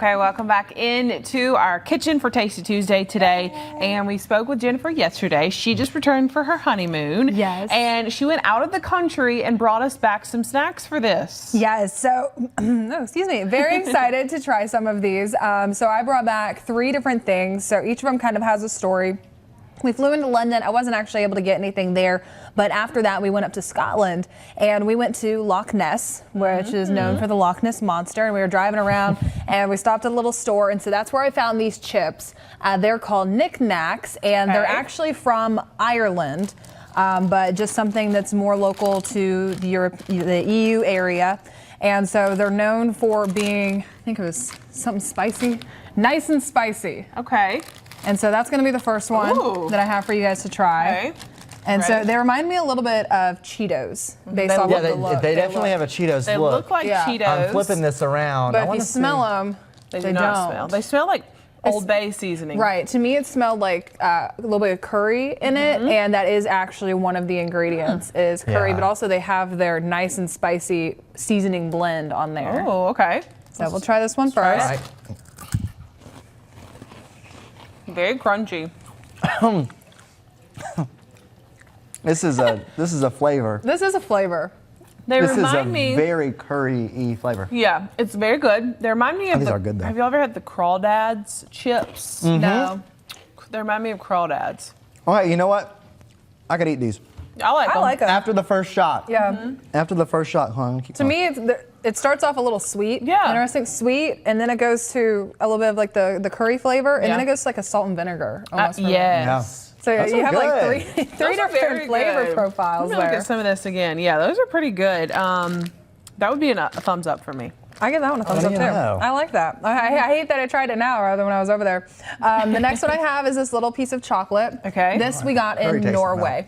Okay, welcome back into our kitchen for Tasty Tuesday today. And we spoke with Jennifer yesterday. She just returned for her honeymoon. Yes. And she went out of the country and brought us back some snacks for this. Yes, so, very excited to try some of these. So I brought back 3 different things. So each of them kind of has a story. We flew into London. I wasn't actually able to get anything there, but after that we went up to Scotland and we went to Loch Ness, which is known for the Loch Ness Monster, and we were driving around and we stopped at a little store, and so that's where I found these chips. They're called Knick Knacks, and they're actually from Ireland, but just something that's more local to the EU area. And so they're known for being, I think it was something spicy, nice and spicy. Okay. And so that's going to be the first one that I have for you guys to try. Okay. And so they remind me a little bit of Cheetos based off of the look. They definitely have a Cheetos They look. look like Cheetos. I'm flipping this around. But if you smell them, they do not smell. They smell like Old Bay seasoning. Right. To me, it smelled like a little bit of curry in it, and that is actually one of the ingredients is curry. But also they have their nice and spicy seasoning blend on there. Oh, okay. So we'll try this one first. All right. Very crunchy. This is a flavor. This is a flavor. They This is a remind me. very curry-y flavor. Yeah, it's very good. They remind me of These are good, though. Have you ever had the Crawdads chips? No. They remind me of Crawdads. All right, you know what? I could eat these. I like them. I like them. After the first shot. Yeah. After the first shot, hold on, keep To me, it starts off a little sweet. Yeah. Interesting sweet, and then it goes to a little bit of like the curry flavor, and then Yeah. it goes to like a salt and vinegar almost. for me. Yes. So Those you are have like good. three Those are very different flavor good. profiles Let me look there. at some of this again. Yeah, those are pretty good. That would be a thumbs up for me. I give that one a thumbs up you too. know. I like that. I hate that I tried it now rather than when I was over there. The next one I have is this little piece of chocolate. Okay. This we got Very in tasty, Norway.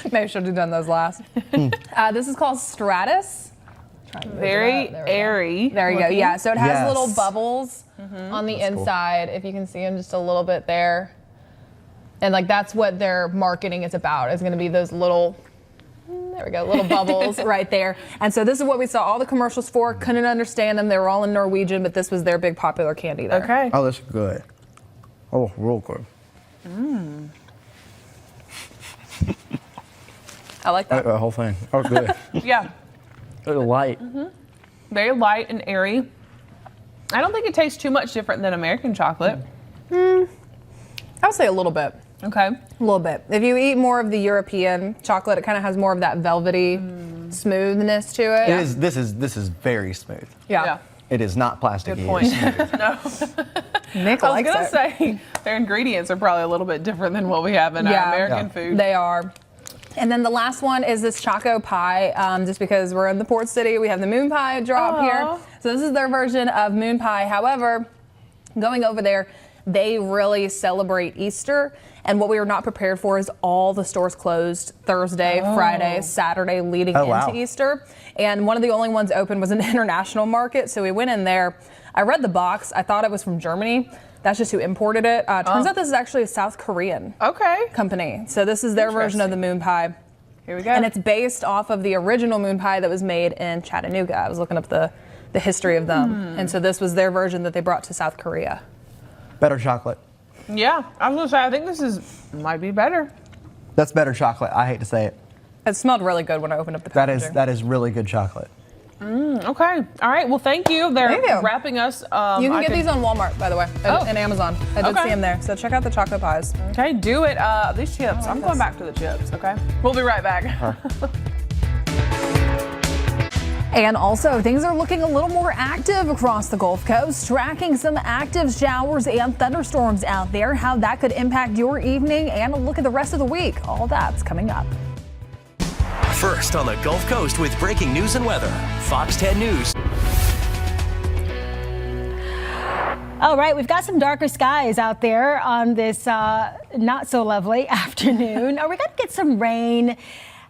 Maybe I should have done those last. This is called Stratus. Very airy. There you go. Yeah. So it has Yes. little bubbles on the inside. If you can see them just a little bit there. And like that's what their marketing is about. Is going to be those little. There we go, little bubbles right there. And so this is what we saw all the commercials for. Couldn't understand them. They were all in Norwegian, but this was their big popular candy there. Okay. Oh, this is good. Oh, real good. I like that. The whole thing. Oh, good. Yeah. It's light. Very light and airy. I don't think it tastes too much different than American chocolate. I would say a little bit. Okay. A little bit. If you eat more of the European chocolate, it kind of has more of that velvety smoothness to it. It is. This is very smooth. Yeah. It is not plastic. Good point. No. Nick I was likes gonna it. say their ingredients are probably a little bit different than what we have in our American food. They are. And then the last one is this Choco Pie. Just because we're in the port city, we have the moon pie drop here. So this is their version of moon pie. However, going over there, they really celebrate Easter. And what we were not prepared for is all the stores closed Thursday, Friday, Saturday leading into Easter. And one of the only ones open was an international market. So we went in there. I read the box. I thought it was from Germany. That's just who imported it. Turns out this is actually a South Korean company. So this is their version of the moon pie. Here we go. And it's based off of the original moon pie that was made in Chattanooga. I was looking up the history of them. And so this was their version that they brought to South Korea. Better chocolate. Yeah, I was gonna say I think this might be better. That's better chocolate. I hate to say it. It smelled really good when I opened up the packaging. That is really good chocolate. Okay. All right. Well, thank you. They're wrapping us. You can get these on Walmart, by the way, and Amazon. I did see them there. So check out the chocolate pies. Okay, do it. These chips. I'm going back to the chips. Okay. We'll be right back. And also, things are looking a little more active across the Gulf Coast, tracking some active showers and thunderstorms out there, how that could impact your evening, and a look at the rest of the week. All that's coming up. First on the Gulf Coast with breaking news and weather. Fox 10 News. All right, we've got some darker skies out there on this not so lovely afternoon. Are we going to get some rain?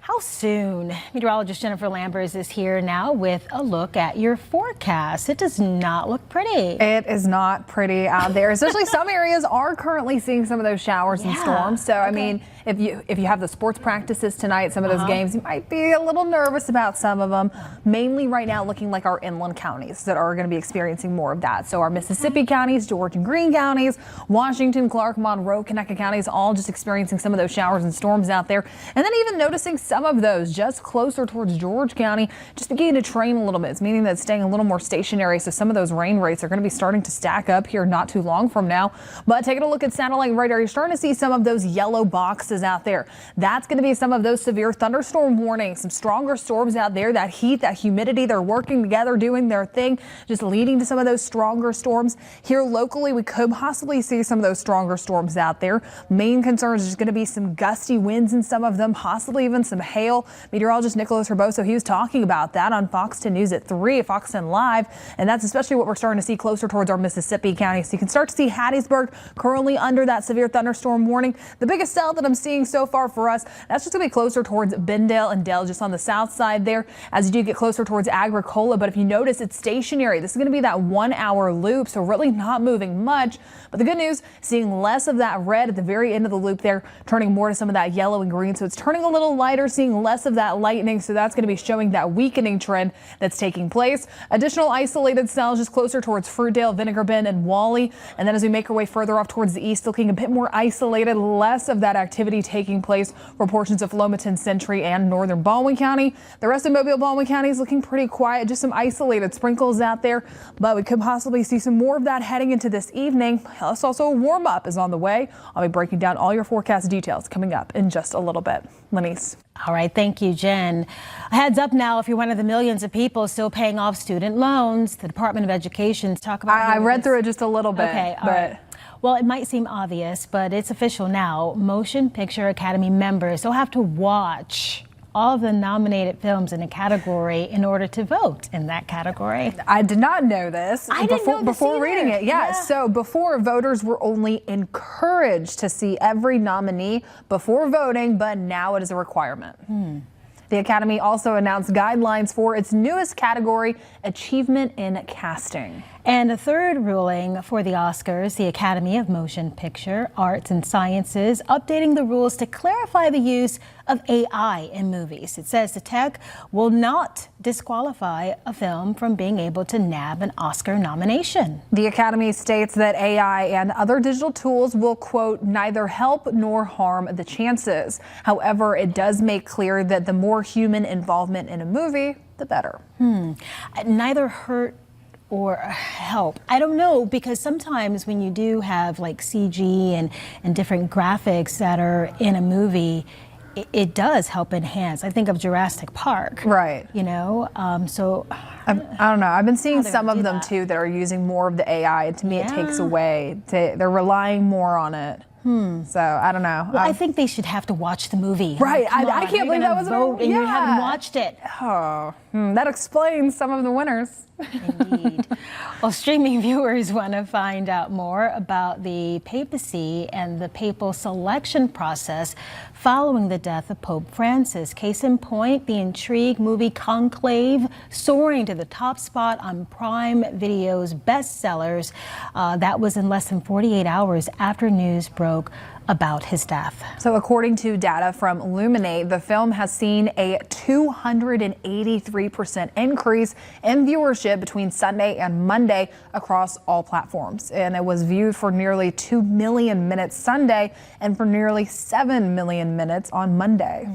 How soon? Meteorologist Jennifer Lambers is here now with a look at your forecast. It does not look pretty. It is not pretty out there, especially some areas are currently seeing some of those showers and storms. So, I mean, if you have the sports practices tonight, some of those games, you might be a little nervous about some of them. Mainly right now looking like our inland counties that are going to be experiencing more of that. So our Mississippi counties, George and Greene counties, Washington, Clark, Monroe, Conecuh counties, all just experiencing some of those showers and storms out there. And then even noticing some of those just closer towards George County, just beginning to train a little bit, meaning that it's staying a little more stationary. So some of those rain rates are going to be starting to stack up here not too long from now. But taking a look at satellite radar, you're starting to see some of those yellow boxes out there. That's going to be some of those severe thunderstorm warnings, some stronger storms out there. That heat, that humidity, they're working together, doing their thing, just leading to some of those stronger storms. Here locally, we could possibly see some of those stronger storms out there. Main concerns is going to be some gusty winds in some of them, possibly even some hail. Meteorologist Nicholas Herboso, he was talking about that on Fox 10 News at 3, Fox 10 Live, and that's especially what we're starting to see closer towards our Mississippi county. So you can start to see Hattiesburg currently under that severe thunderstorm warning. The biggest cell that I'm seeing so far for us, that's just going to be closer towards Bendale and Dell, just on the south side there as you do get closer towards Agricola. But if you notice, it's stationary. This is going to be that 1 hour loop, so really not moving much. But the good news, seeing less of that red at the very end of the loop there, turning more to some of that yellow and green. So it's turning a little lighter, seeing less of that lightning. So that's going to be showing that weakening trend that's taking place. Additional isolated cells just closer towards Fruitdale, Vinegar Bend, and Wally. And then as we make our way further off towards the east, looking a bit more isolated, less of that activity taking place for portions of Flomaton, Century, and northern Baldwin County. The rest of Mobile, Baldwin County is looking pretty quiet, just some isolated sprinkles out there, but we could possibly see some more of that heading into this evening. Plus also a warm up is on the way. I'll be breaking down all your forecast details coming up in just a little bit. Lenise. All right, thank you, Jen. A heads up now, if you're one of the millions of people still paying off student loans, the Department of Education's talk about. I read through it just a little bit. Okay, all right. Well, it might seem obvious, but it's official now. Motion Picture Academy members will have to watch all of the nominated films in a category in order to vote in that category. I did not know this before reading it. Yeah. So before, voters were only encouraged to see every nominee before voting, but now it is a requirement. The Academy also announced guidelines for its newest category, Achievement in Casting. And a third ruling for the Oscars, the Academy of Motion Picture, Arts and Sciences, updating the rules to clarify the use of AI in movies. It says the tech will not disqualify a film from being able to nab an Oscar nomination. The Academy states that AI and other digital tools will, quote, neither help nor harm the chances. However, it does make clear that the more human involvement in a movie, the better. Neither hurt or help. I don't know, because sometimes when you do have like CG and different graphics that are in a movie, it does help enhance. I think of Jurassic Park. Right. You know, so I don't know. I've been seeing some of them that. too that are using more of the AI. And to me, it takes away. They're relying more on it. So I don't know. Well, I think they should have to watch the movie. Right. Come I on, can't believe that was vote and you haven't watched it. Oh, that explains some of the winners. Indeed. Well, streaming viewers want to find out more about the papacy and the papal selection process following the death of Pope Francis. Case in point, the intrigue movie Conclave soaring to the top spot on Prime Video's bestsellers. That was in less than 48 hours after news broke about his death. So according to data from Illuminate, the film has seen a 283% increase in viewership between Sunday and Monday across all platforms. And it was viewed for nearly 2 million minutes Sunday and for nearly 7 million minutes on Monday.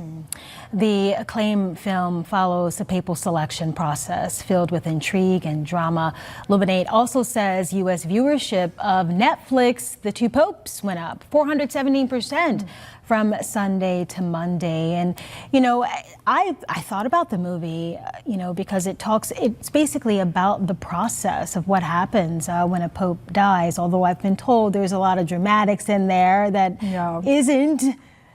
The acclaimed film follows the papal selection process filled with intrigue and drama. Illuminate also says U.S. viewership of Netflix, The Two Popes, went up 417% from Sunday to Monday. And, you know, I thought about the movie, you know, because it's basically about the process of what happens when a pope dies. Although I've been told there's a lot of dramatics in there that isn't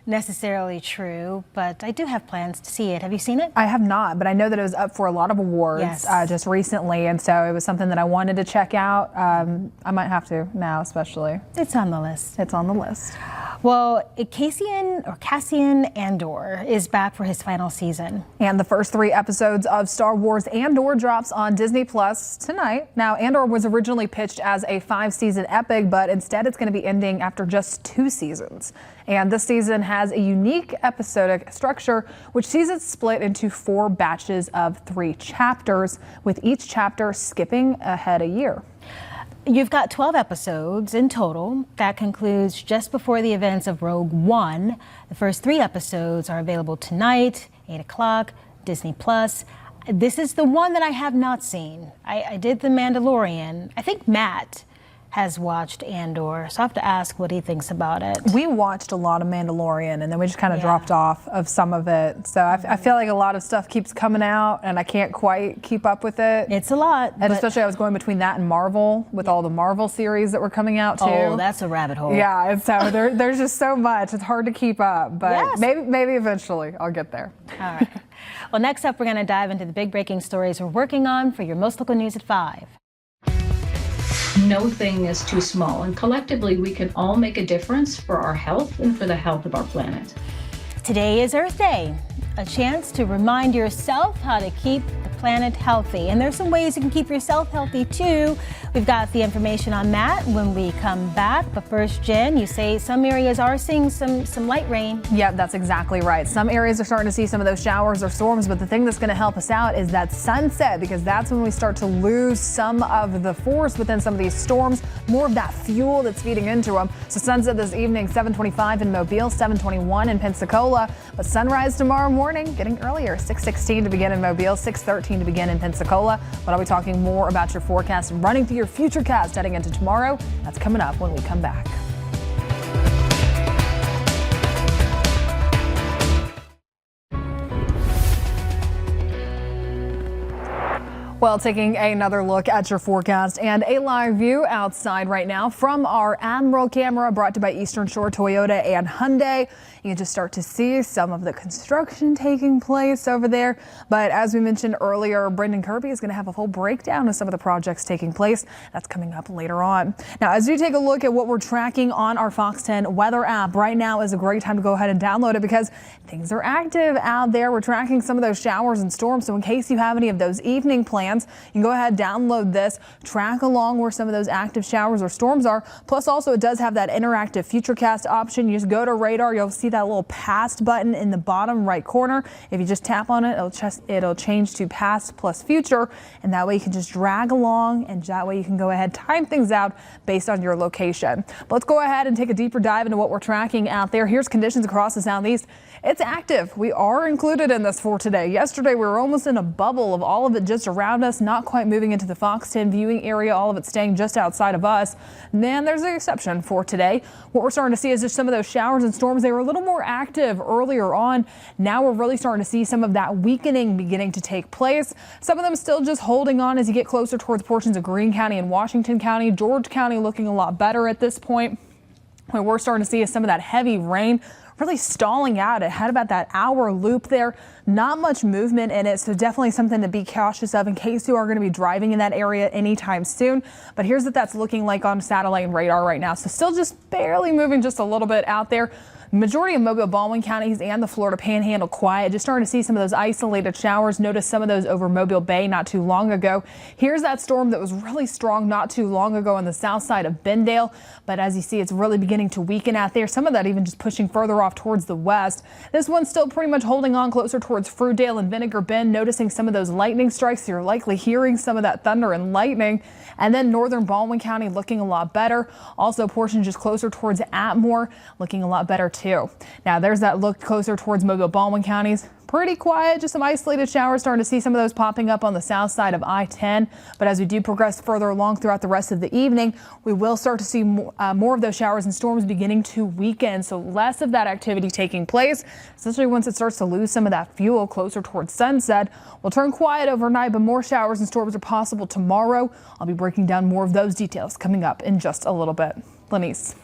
necessarily true, but I do have plans to see it. Have you seen it? I have not, but I know that it was up for a lot of awards just recently, and so it was something that I wanted to check out. I might have to now, especially. It's on the list. It's on the list. Well, Cassian Andor is back for his final season. And the first 3 episodes of Star Wars Andor drops on Disney Plus tonight. Now, Andor was originally pitched as a 5-season epic, but instead it's going to be ending after just 2 seasons. And this season has a unique episodic structure, which sees it split into 4 batches of 3 chapters, with each chapter skipping ahead a year. You've got 12 episodes in total. That concludes just before the events of Rogue One. The first 3 episodes are available tonight, 8 o'clock, Disney Plus. This is the one that I have not seen. I did The Mandalorian. I think Matt has watched Andor, so I have to ask what he thinks about it. We watched a lot of Mandalorian, and then we just kind of dropped off of some of it. So I feel like a lot of stuff keeps coming out, and I can't quite keep up with it. It's a lot. And especially I was going between that and Marvel, with all the Marvel series that were coming out too. Oh, that's a rabbit hole. Yeah, and so there's just so much. It's hard to keep up, but Yes. maybe eventually I'll get there. All right. Well, next up, we're going to dive into the big breaking stories we're working on for your Most Local News at 5. No thing is too small, and collectively we can all make a difference for our health and for the health of our planet. Today is Earth Day, a chance to remind yourself how to keep the planet healthy. And there's some ways you can keep yourself healthy too. We've got the information on that when we come back. But first, Jen, you say some areas are seeing some light rain. Yep, that's exactly right. Some areas are starting to see some of those showers or storms, but the thing that's going to help us out is that sunset, because that's when we start to lose some of the force within some of these storms, more of that fuel that's feeding into them. So sunset this evening, 7:25 in Mobile, 7:21 in Pensacola, but sunrise tomorrow morning, getting earlier, 6:16 to begin in Mobile, 6:13 to begin in Pensacola. But I'll be talking more about your forecast and running through your futurecast heading into tomorrow. That's coming up when we come back. Well, taking another look at your forecast and a live view outside right now from our Admiral camera brought to you by Eastern Shore Toyota and Hyundai. You can just start to see some of the construction taking place over there. But as we mentioned earlier, Brendan Kirby is going to have a full breakdown of some of the projects taking place. That's coming up later on. Now, as you take a look at what we're tracking on our Fox 10 weather app, right now is a great time to go ahead and download it because things are active out there. We're tracking some of those showers and storms. So in case you have any of those evening plans, you can go ahead and download this, track along where some of those active showers or storms are. Plus, also, it does have that interactive Futurecast option. You just go to radar, you'll see that little past button in the bottom right corner. If you just tap on it, it'll change to past plus future, and that way you can just drag along, and that way you can go ahead, time things out based on your location. But let's go ahead and take a deeper dive into what we're tracking out there. Here's conditions across the southeast. It's active. We are included in this for today. Yesterday, we were almost in a bubble of all of it just around us, not quite moving into the Fox 10 viewing area, all of it staying just outside of us. Then there's an exception for today. What we're starting to see is just some of those showers and storms. They were a little more active earlier on. Now we're really starting to see some of that weakening beginning to take place. Some of them still just holding on as you get closer towards portions of Greene County and Washington County. George County looking a lot better at this point. What we're starting to see is some of that heavy rain really stalling out. It had about that hour loop there. Not much movement in it, so definitely something to be cautious of in case you are going to be driving in that area anytime soon. But here's what that's looking like on satellite and radar right now. So still just barely moving just a little bit out there. Majority of Mobile, Baldwin counties and the Florida Panhandle quiet. Just starting to see some of those isolated showers. Notice some of those over Mobile Bay not too long ago. Here's that storm that was really strong not too long ago on the south side of Bendale. But as you see, it's really beginning to weaken out there. Some of that even just pushing further off towards the west. This one's still pretty much holding on closer towards Fruitdale and Vinegar Bend. Noticing some of those lightning strikes. You're likely hearing some of that thunder and lightning. And then northern Baldwin County looking a lot better. Also portions just closer towards Atmore looking a lot better too. Now there's that look closer towards Mobile, Baldwin counties. Pretty quiet, just some isolated showers. Starting to see some of those popping up on the south side of I-10. But as we do progress further along throughout the rest of the evening, we will start to see more of those showers and storms beginning to weaken. So less of that activity taking place, especially once it starts to lose some of that fuel closer towards sunset. We'll turn quiet overnight, but more showers and storms are possible tomorrow. I'll be breaking down more of those details coming up in just a little bit. Lenise.